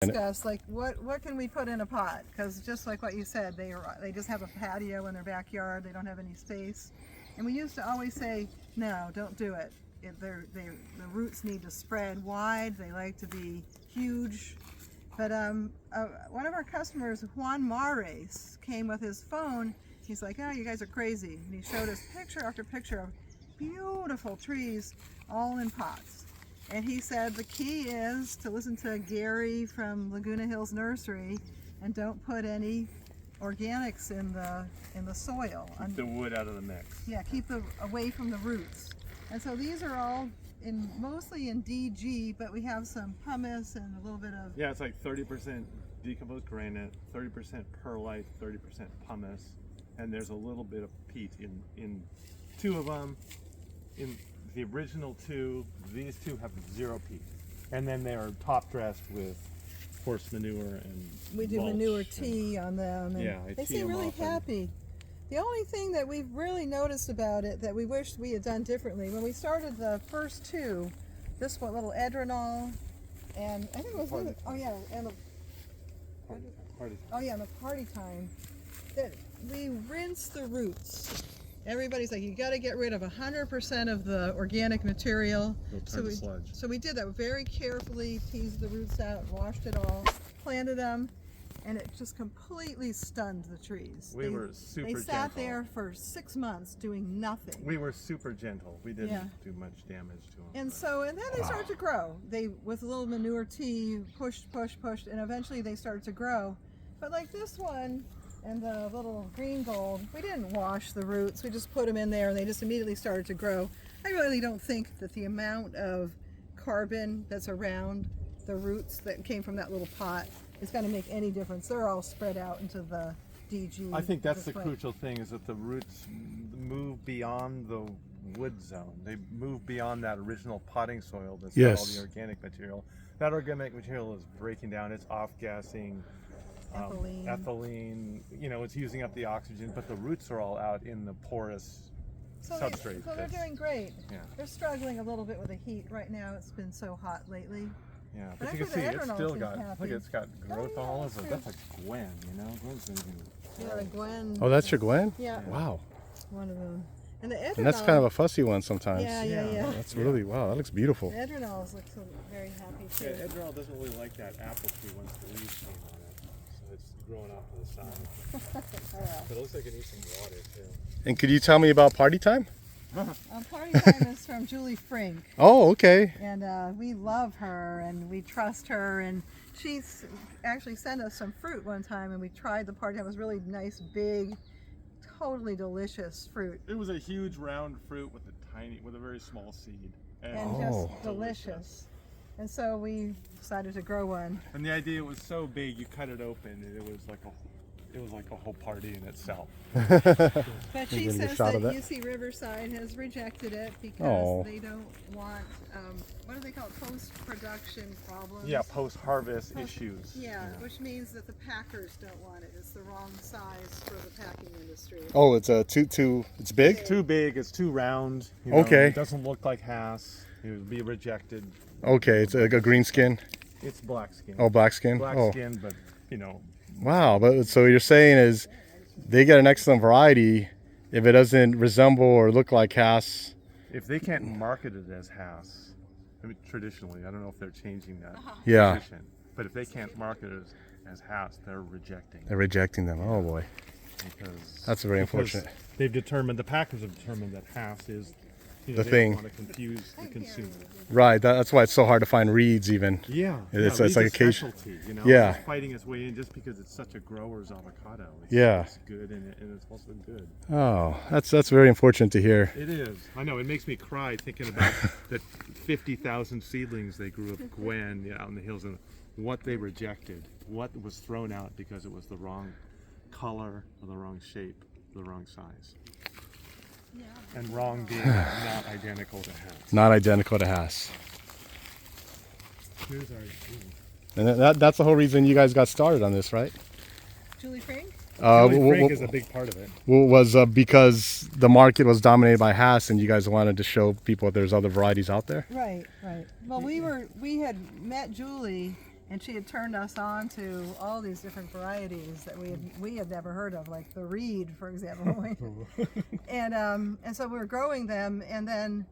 Discuss like what can we put in a pot, because just like what you said, they just have a patio in their backyard, they don't have any space, and we used to always say no, don't do it. The roots need to spread wide, they like to be huge. But one of our customers, Juan Mares, came with his phone. He's like, oh, you guys are crazy, and he showed us picture after picture of beautiful trees all in pots. And he said the key is to listen to Gary from Laguna Hills Nursery and don't put any organics in the soil. Keep the wood out of the mix. Yeah, keep away from the roots. And so these are all mostly in DG, but we have some pumice and a little bit of... Yeah, it's like 30% decomposed granite, 30% perlite, 30% pumice, and there's a little bit of peat in two of them. In the original two, these two have zero peat, and then they are top dressed with horse manure and we do mulch manure tea on them, and yeah, they seem really happy. The only thing that we've really noticed about it that we wish we had done differently, when we started the first two, this one little Edronol, and I think it was and the party time, that we rinse the roots. Everybody's like, you got to get rid of 100% of the organic material. So we did that very carefully, teased the roots out, washed it all, planted them, and it just completely stunned the trees. We were super gentle. They sat there for 6 months doing nothing. We were super gentle. We didn't do much damage to them. And then they started to grow. They, with a little manure tea, pushed, and eventually they started to grow. But like this one, and the little green gold, we didn't wash the roots, we just put them in there and they just immediately started to grow. I really don't think that the amount of carbon that's around the roots that came from that little pot is going to make any difference. They're all spread out into the DG. I think that's the crucial thing, is that the roots move beyond the wood zone. They move beyond that original potting soil that's got all the organic material. That organic material is breaking down, it's off-gassing. Ethylene, it's using up the oxygen, but the roots are all out in the porous substrate. So they're doing great. Yeah. They're struggling a little bit with the heat right now. It's been so hot lately. Yeah, but you can see it's still got, look, it's got growth all over. That's a Gwen, Gwen's the Gwen. Oh, that's your Gwen? Yeah. Wow. One of them. And that's kind of a fussy one sometimes. Yeah. That's really, wow, that looks beautiful. The Edronals look very happy too. Yeah, Edronal doesn't really like that apple tree once the leaves came on it. So it's growing off to the side. But it looks like it needs some water too. And could you tell me about Party Time? Party Time is from Julie Frink. Oh, okay. And we love her and we trust her, and she's actually sent us some fruit one time and we tried the Party Time. It was really nice, big, totally delicious fruit. It was a huge round fruit with a very small seed. And just delicious. And so we decided to grow one. And the idea was so big, you cut it open and it was like a whole party in itself. But she says that UC Riverside has rejected it because they don't want, what do they call it, post-production problems? Yeah, post-harvest issues. Yeah, which means that the packers don't want it. It's the wrong size for the packing industry. Oh, it's it's big? Too big, it's too round. Okay. It doesn't look like Hass. It would be rejected. Okay, it's like a green skin? It's black skin. Oh, black skin? Black skin, but Wow, but so you're saying is they get an excellent variety if it doesn't resemble or look like Hass. If they can't market it as Hass, traditionally, I don't know if they're changing that. Yeah. Position, but if they can't market it as Hass, they're rejecting. They're rejecting them. Oh boy. That's very unfortunate. The packers have determined that Hass is the thing. Don't want to confuse the consumer. Right, that's why it's so hard to find reeds even. Yeah, it's like a specialty. It's fighting its way in just because it's such a grower's avocado. It's good and it's also good. Oh, that's very unfortunate to hear. It is. I know, it makes me cry thinking about the 50,000 seedlings they grew of Gwen out in the hills and what they rejected, what was thrown out because it was the wrong color or the wrong shape, the wrong size. Yeah. And wrong being not identical to Hass. Not identical to Hass. Here's our And that's the whole reason you guys got started on this, right? Julie Frink? Julie Frink is a big part of it. Was because the market was dominated by Hass and you guys wanted to show people that there's other varieties out there? Right. Well, we had met Julie and she had turned us on to all these different varieties that we had never heard of, like the reed, for example. and so we were growing them, and then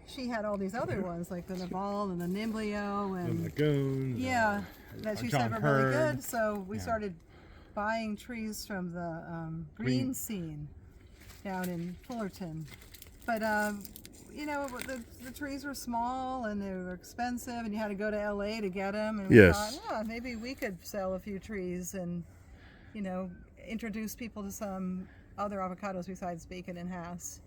she had all these other ones like the Naval and the Nimblio and The Lagoon. yeah, that she John said were really Hurd. good. So we started buying trees from the green scene down in Fullerton. But you know, the trees were small and they were expensive, and you had to go to LA to get them. And we Yes. thought, oh, maybe we could sell a few trees and, you know, introduce people to some other avocados besides Bacon and Hass.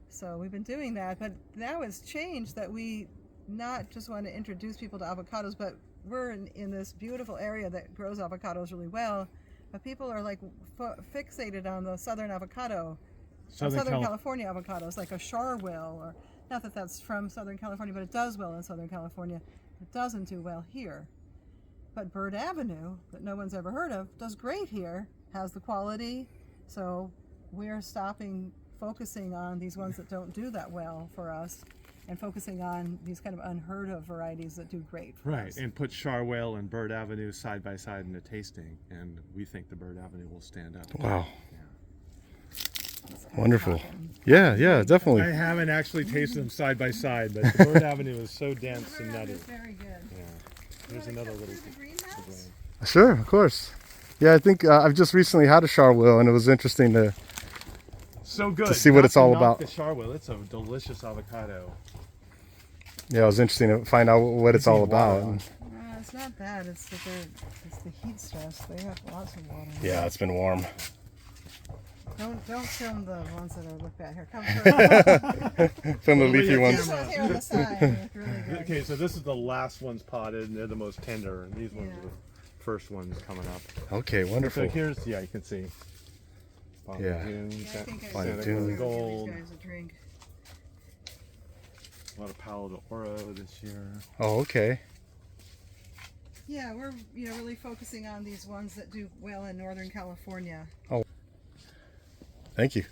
So we've been doing that, but now it's changed that we not just want to introduce people to avocados, but we're in this beautiful area that grows avocados really well, but people are like fixated on the southern avocado, Southern California avocados, like a Charwell, or not that that's from Southern California, but it does well in Southern California. It doesn't do well here. But Bird Avenue, that no one's ever heard of, does great here, has the quality, so we're focusing on these ones that don't do that well for us, and focusing on these kind of unheard of varieties that do great for us. Right, and put Charwell and Bird Avenue side by side in a tasting, and we think the Bird Avenue will stand out. Wow. Wonderful. Yeah, yeah, definitely. I haven't actually tasted them side by side, but the Bird Avenue is so dense and nutty. It's very good. Yeah. There's another little. The greenhouse? Sure, of course. Yeah, I think I've just recently had a Charwell, and it was interesting to So good. To see what Not it's all to knock about. The Charwell, it's a delicious avocado. yeah, it was interesting to find out what it's all Need water about. on. It's not that. It's the heat stress. They have lots of water. Yeah, it's been warm. Don't film the ones that are look bad. Here, come through. From the Well, leafy yeah, ones. This one here on the side. It's really good. Okay, so this is the last ones potted, and they're the most tender, and these ones Yeah. are the first ones coming up. Okay, So wonderful. here's, yeah, you can see. Bottom Yeah. Dunes, I think I Fine should tune. give Gold. these guys a drink. A lot of Palo de Oro this year. Oh, okay. Yeah, we're really focusing on these ones that do well in Northern California. Thank you.